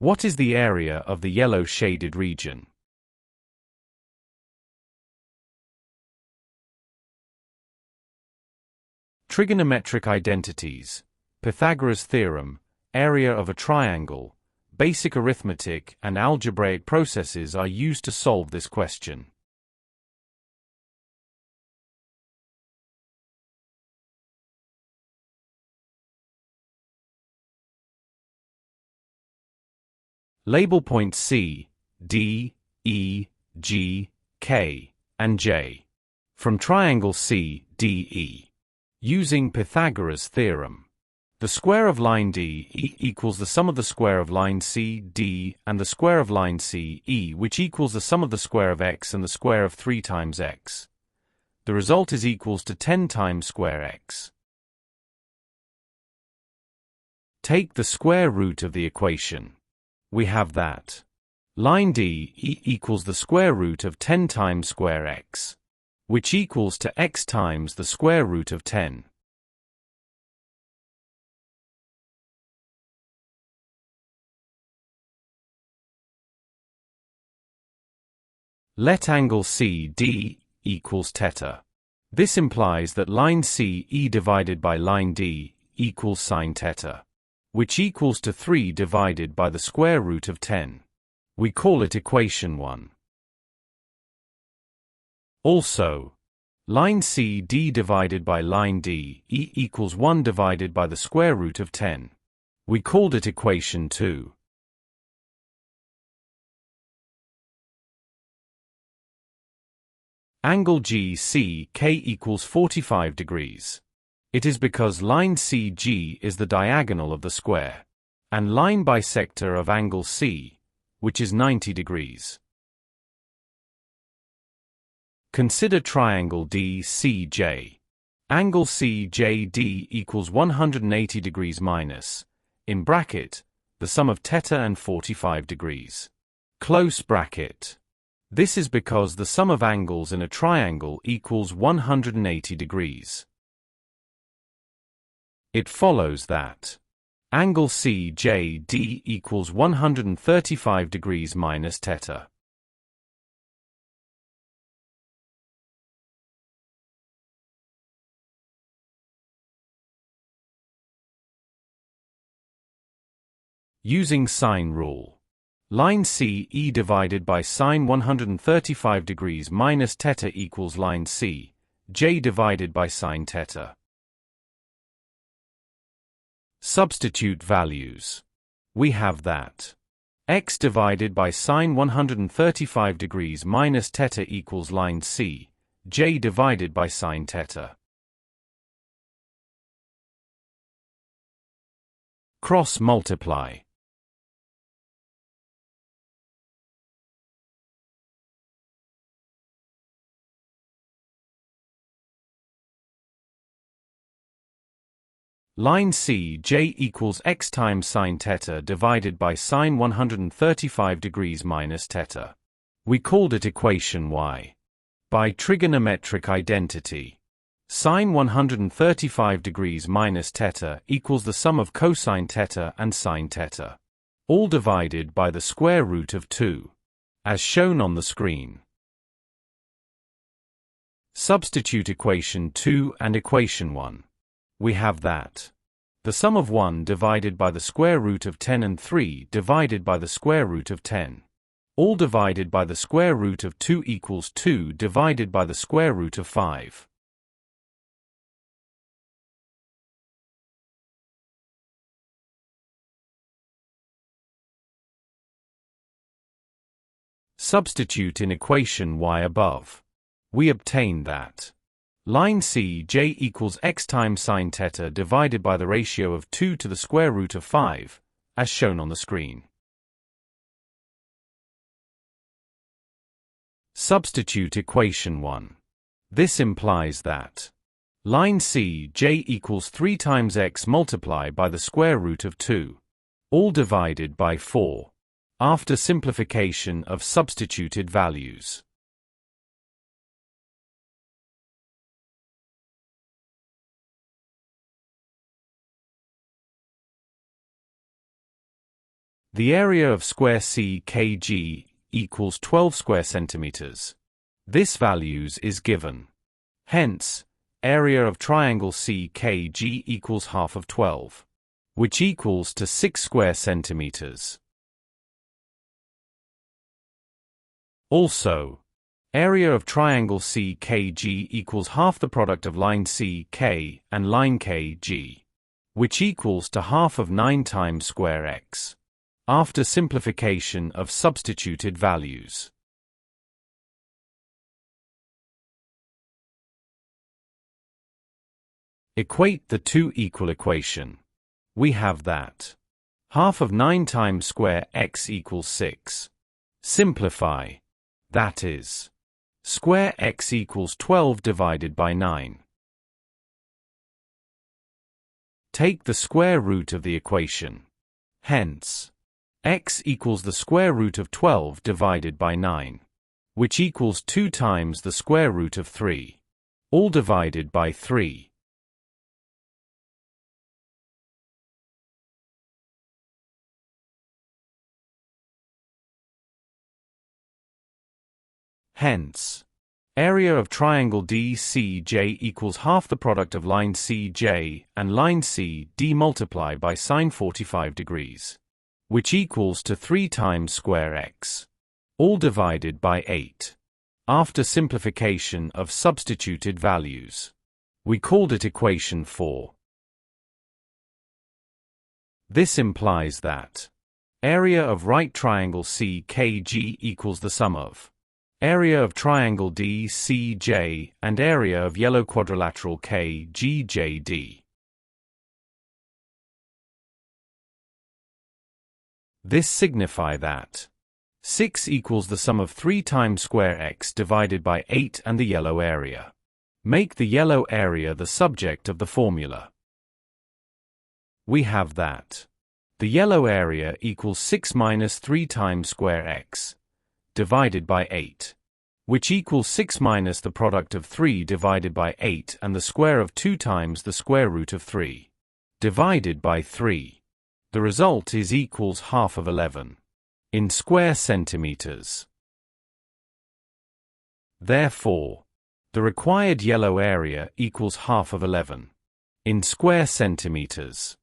What is the area of the yellow shaded region? Trigonometric identities, Pythagoras' theorem, area of a triangle, basic arithmetic and algebraic processes are used to solve this question. Label points C, D, E, G, K, and J from triangle C, D, E. Using Pythagoras' theorem, the square of line D, E equals the sum of the square of line C, D, and the square of line C, E, which equals the sum of the square of x and the square of 3 times x. The result is equals to 10 times square x. Take the square root of the equation. We have that line D, E equals the square root of 10 times square x, which equals to x times the square root of 10. Let angle CD equals theta. This implies that line CE divided by line D equals sine theta, which equals to 3 divided by the square root of 10. We call it equation 1. Also, line CD divided by line DE equals 1 divided by the square root of 10. We called it equation 2. Angle GCK equals 45 degrees. It is because line CG is the diagonal of the square, and line bisector of angle C, which is 90 degrees. Consider triangle DCJ. Angle CJD equals 180 degrees minus, in bracket, the sum of theta and 45 degrees. Close bracket. This is because the sum of angles in a triangle equals 180 degrees. It follows that angle CJD equals 135 degrees minus theta. Using sine rule. Line CE divided by sine 135 degrees minus theta equals line CJ divided by sine theta. Substitute values. We have that x divided by sine 135 degrees minus theta equals line CJ divided by sine theta. Cross multiply. Line CJ equals x times sine theta divided by sine 135 degrees minus theta. We called it equation y. By trigonometric identity, sine 135 degrees minus theta equals the sum of cosine theta and sine theta, all divided by the square root of 2, as shown on the screen. Substitute equation 2 and equation 1. We have that the sum of 1 divided by the square root of 10 and 3 divided by the square root of 10, all divided by the square root of 2 equals 2 divided by the square root of 5. Substitute in equation y above. We obtain that line CJ equals x times sine theta divided by the ratio of 2 to the square root of 5, as shown on the screen. Substitute equation 1. This implies that line CJ equals 3 times x multiplied by the square root of 2, all divided by 4, after simplification of substituted values. The area of square CKG equals 12 square centimeters. This values is given. Hence, area of triangle CKG equals half of 12, which equals to 6 square centimeters. Also, area of triangle CKG equals half the product of line CK and line KG, which equals to half of 9 times square x, after simplification of substituted values. Equate the two equal equation. We have that half of 9 times square x equals 6. Simplify. That is, square x equals 12 divided by 9. Take the square root of the equation. Hence, x equals the square root of 12 divided by 9, which equals 2 times the square root of 3, all divided by 3. Hence, area of triangle DCJ equals half the product of line CJ and line CD multiplied by sine 45 degrees, which equals to 3 times square x, all divided by 8. After simplification of substituted values, we called it equation 4. This implies that area of right triangle CKG equals the sum of area of triangle DCJ and area of yellow quadrilateral KGJD. This signify that 6 equals the sum of 3 times square x divided by 8 and the yellow area. Make the yellow area the subject of the formula. We have that the yellow area equals 6 minus 3 times square x divided by 8, which equals 6 minus the product of 3 divided by 8 and the square of 2 times the square root of 3 divided by 3. The result is equals half of 11 in square centimeters. Therefore, the required yellow area equals half of 11 in square centimeters.